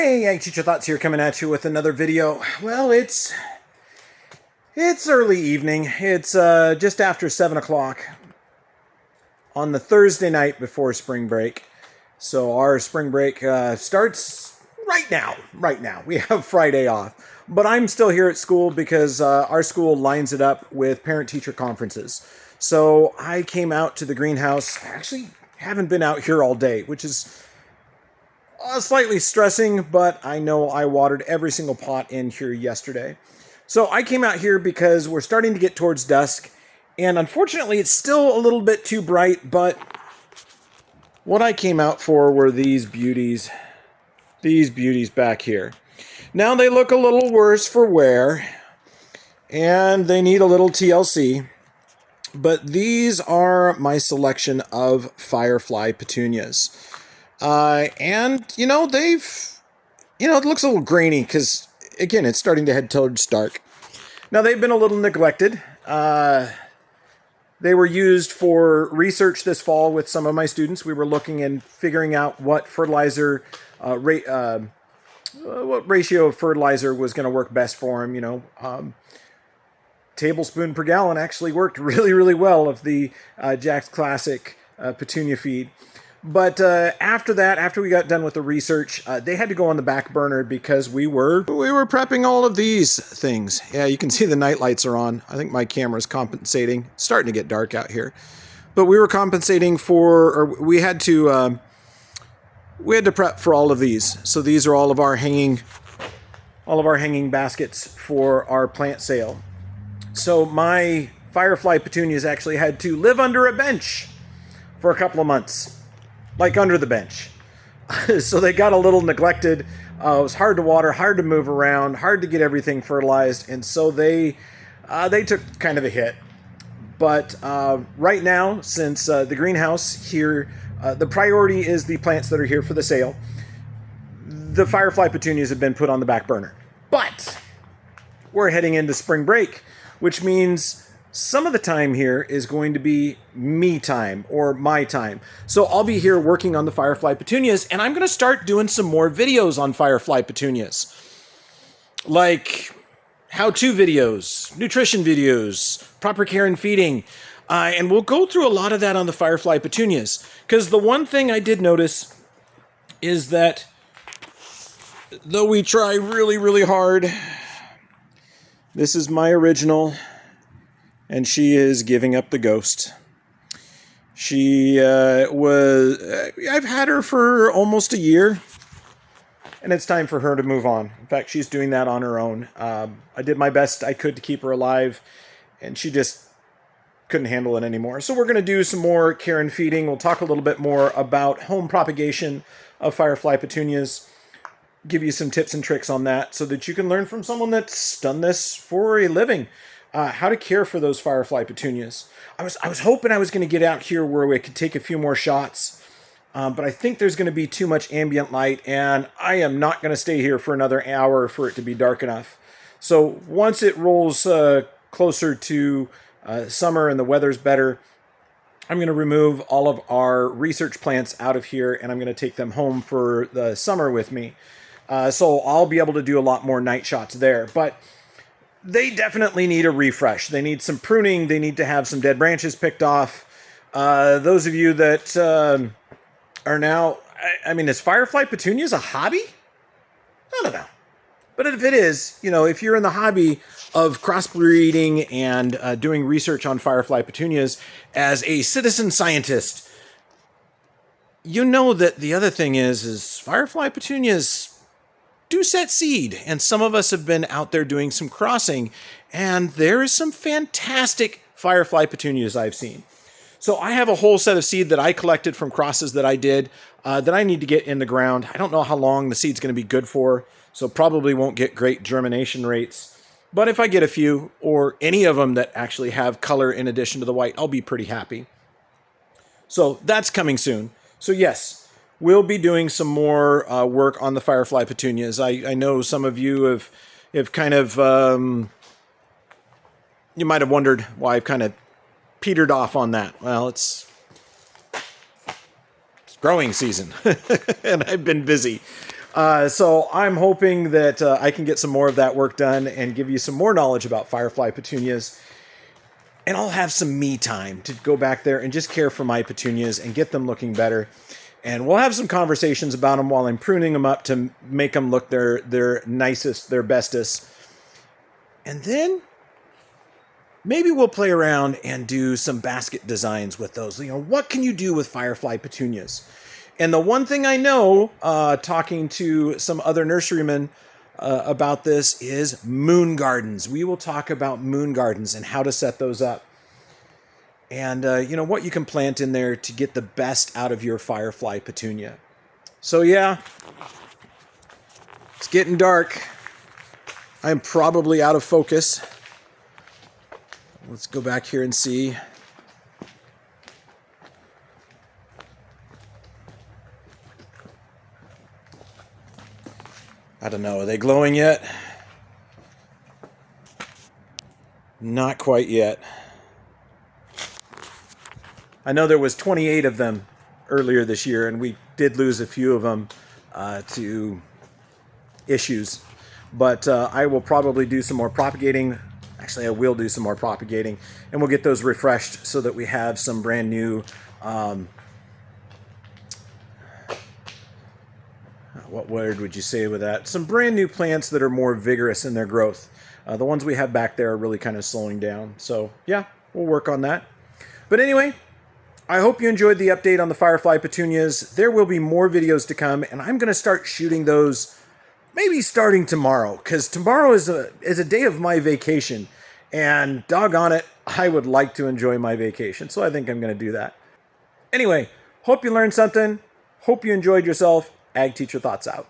Hey, Ag Teacher Thoughts here, coming at you with another video. Well, it's early evening. It's just after 7 o'clock on the Thursday night before spring break. So our spring break starts right now. We have Friday off. But I'm still here at school because our school lines it up with parent-teacher conferences. So I came out to the greenhouse. I actually haven't been out here all day, which is slightly stressing, but I know I watered every single pot in here yesterday. So I came out here because we're starting to get towards dusk, and unfortunately it's still a little bit too bright, but what I came out for were these beauties back here. Now they look a little worse for wear, and they need a little TLC, but these are my selection of Firefly Petunias. And, it looks a little grainy because, again, it's starting to head towards dark. Now, they've been a little neglected. They were used for research this fall with some of my students. We were looking and figuring out what fertilizer, what ratio of fertilizer was going to work best for them, tablespoon per gallon actually worked really, really well of the Jack's Classic Petunia feed. But after we got done with the research, they had to go on the back burner because we were prepping all of these things. Yeah, you can see the night lights are on. I think my camera's compensating. It's starting to get dark out here. But we were compensating we had to prep for all of these. So these are all of our hanging baskets for our plant sale. So my Firefly Petunias actually had to live under a bench for a couple of months. Like under the bench. So they got a little neglected. It was hard to water, hard to move around, hard to get everything fertilized, and so they took kind of a hit. But right now, since the greenhouse here, the priority is the plants that are here for the sale. The Firefly Petunias have been put on the back burner. But we're heading into spring break, which means some of the time here is going to be me time or my time. So I'll be here working on the Firefly Petunias, and I'm going to start doing some more videos on Firefly Petunias. Like how-to videos, nutrition videos, proper care and feeding. And we'll go through a lot of that on the Firefly Petunias. Because the one thing I did notice is that though we try really, really hard, this is my original, and she is giving up the ghost. I've had her for almost a year, and it's time for her to move on. In fact, she's doing that on her own. I did my best I could to keep her alive, and she just couldn't handle it anymore. So we're going to do some more care and feeding. We'll talk a little bit more about home propagation of Firefly Petunias, give you some tips and tricks on that so that you can learn from someone that's done this for a living. How to care for those Firefly Petunias. I was hoping I was going to get out here where we could take a few more shots, but I think there's going to be too much ambient light, and I am not going to stay here for another hour for it to be dark enough. So once it rolls closer to summer and the weather's better, I'm going to remove all of our research plants out of here, and I'm going to take them home for the summer with me. So I'll be able to do a lot more night shots there, but they definitely need a refresh. They need some pruning. They need to have some dead branches picked off. Those of you that are now, is Firefly Petunias a hobby? I don't know. But if it is, if you're in the hobby of crossbreeding and doing research on Firefly Petunias as a citizen scientist, you know that the other thing is Firefly Petunias do set seed, and some of us have been out there doing some crossing, and there is some fantastic Firefly Petunias I've seen. So I have a whole set of seed that I collected from crosses that I did that I need to get in the ground. I don't know how long the seed's going to be good for, so probably won't get great germination rates. But if I get a few, or any of them that actually have color in addition to the white, I'll be pretty happy. So that's coming soon. So yes, we'll be doing some more work on the Firefly Petunias. I know some of you have kind of, you might have wondered why I've kind of petered off on that. Well, it's growing season, and I've been busy. So I'm hoping that I can get some more of that work done and give you some more knowledge about Firefly Petunias. And I'll have some me time to go back there and just care for my petunias and get them looking better. And we'll have some conversations about them while I'm pruning them up to make them look their nicest, their bestest. And then maybe we'll play around and do some basket designs with those. You know, what can you do with Firefly Petunias? And the one thing I know, talking to some other nurserymen about this, is moon gardens. We will talk about moon gardens and how to set those up. And, you know, what you can plant in there to get the best out of your Firefly Petunia. So, yeah, it's getting dark. I'm probably out of focus. Let's go back here and see. I don't know. Are they glowing yet? Not quite yet. I know there was 28 of them earlier this year, and we did lose a few of them to issues. But I will probably do some more propagating. Actually, I will do some more propagating, and we'll get those refreshed so that we have some brand new what word would you say with that? Some brand new plants that are more vigorous in their growth. The ones we have back there are really kind of slowing down. So, yeah, we'll work on that. But anyway, I hope you enjoyed the update on the Firefly Petunias. There will be more videos to come, and I'm going to start shooting those maybe starting tomorrow, because tomorrow is a day of my vacation, and doggone it, I would like to enjoy my vacation, so I think I'm going to do that. Anyway, hope you learned something. Hope you enjoyed yourself. Ag Teacher Thoughts out.